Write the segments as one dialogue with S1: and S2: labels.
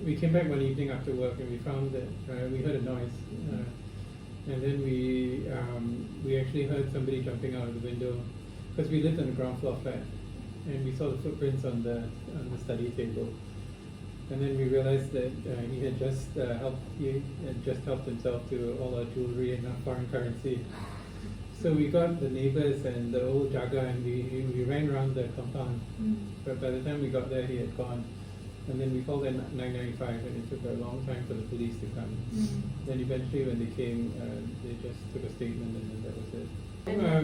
S1: we came back one evening after work and we found that we heard a noise, and then we actually heard somebody jumping out of the window because we lived on a ground floor flat, and we saw the footprints on the study table, and then we realized that he had just helped himself to all our jewelry and foreign currency. So we got the neighbors and the old jaga, and we ran around the compound. But by the time we got there, he had gone. And then we called in 995, and it took a long time for the police to come. Then eventually, when they came, they just took a statement, and then that was it.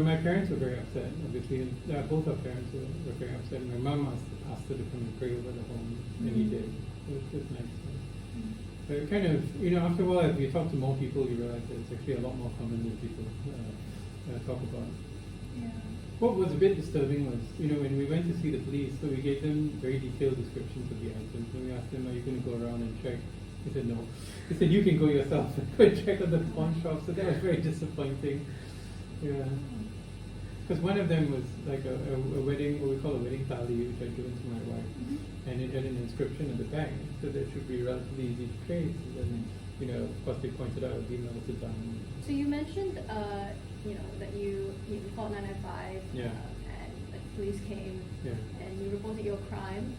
S1: My parents were very upset, obviously. Both our parents were very upset. My mom asked her to come and pray over the home, and he did. It was nice. But kind of, after a while, as we talk to more people, you realize that it's actually a lot more common than people talk about.
S2: Yeah.
S1: What was a bit disturbing was, when we went to see the police, so we gave them very detailed descriptions of the items, and we asked them, are you going to go around and check? He said no. He said, you can go yourself and go and check on the pawn shop. So that was very disappointing. Yeah. Because one of them was like a wedding, what we call a wedding tali, which I'd given to my wife, and it had an inscription at the back, so that should be relatively easy to trace. And then, of course, they pointed out it would be melted down.
S2: So you mentioned, that you called 995,
S1: Yeah.
S2: and the police came,
S1: Yeah.
S2: and you reported your crime.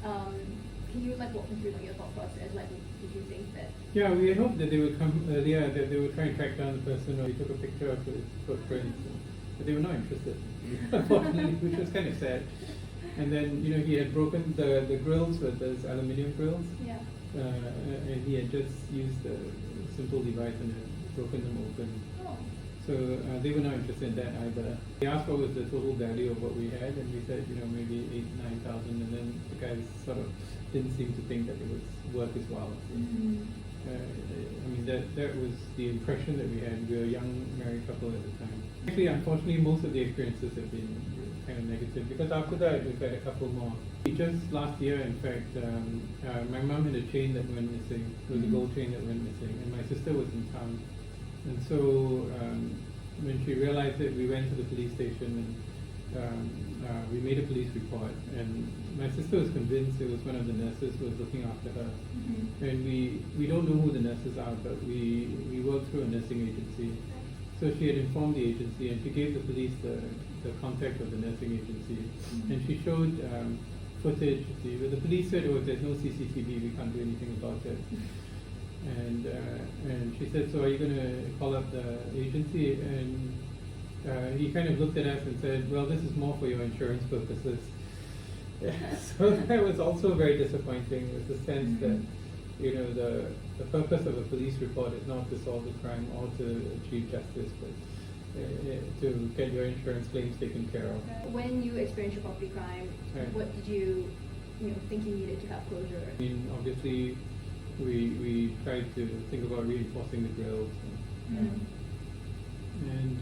S2: Can you walk me through your thought process? Did you think that?
S1: Yeah, we had hoped that they would come. That they would try and track down the person, or we took a picture of his footprints, but they were not interested, unfortunately, which was kind of sad. And then he had broken the grills with those aluminium grills.
S2: Yeah.
S1: And he had just used a simple device and had broken them open.
S2: Oh.
S1: So they were not interested in that either. They asked what was the total value of what we had, and we said, maybe 8,000-9,000, and then the guys sort of didn't seem to think that it was worth his while. That was the impression that we had. We were a young married couple at the time. Actually, unfortunately, most of the experiences have been kind of negative, because after that we've had a couple more. Just last year, in fact, my mom had a chain that went missing. It was a gold chain that went missing, and my sister was in town. And so when she realized it, we went to the police station, and we made a police report. And my sister was convinced it was one of the nurses who was looking after her. And we don't know who the nurses are, but we work through a nursing agency. So she had informed the agency, and she gave the police the contact of the nursing agency. And she showed footage. The police said, oh, there's no CCTV, we can't do anything about it. And she said, so are you going to call up the agency? And he kind of looked at us and said, well, this is more for your insurance purposes. So that was also very disappointing, with the sense that the purpose of a police report is not to solve the crime or to achieve justice, but to get your insurance claims taken care of.
S2: When you experienced your property crime, what did you think you needed to have closure?
S1: I mean, obviously, we tried to think about reinforcing the grills and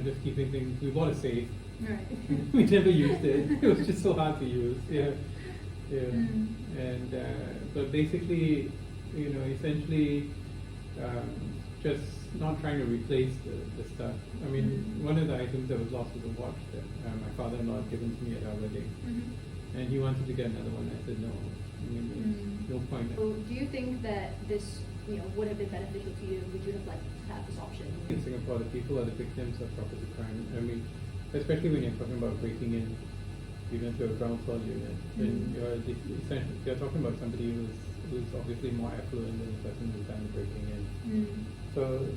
S1: just keeping things. We bought a safe.
S2: Right.
S1: We never used it. It was just so hard to use. Yeah. And but basically, essentially, just not trying to replace the stuff. I mean, one of the items that was lost was a watch that my father-in-law had given to me at our wedding, and he wanted to get another one. I said no. I mean, there's no point.
S2: So do you think that this, would have been beneficial to you? Would you have liked to have this option?
S1: In Singapore, the people are the victims of property crime. I mean, especially when you're talking about breaking in, to a ground floor unit, then you're talking about somebody who's obviously more affluent than the person who's done the breaking in. So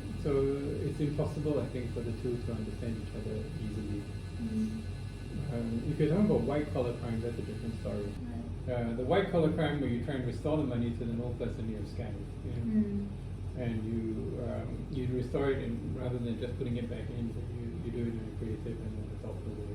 S1: it's impossible, I think, for the two to understand each other easily. If you're talking about white-collar crime, that's a different story. The white-collar crime, where you try and restore the money to the no person you have scammed, and you restore it rather than just putting it back in, but you do it in a creative and a thoughtful way.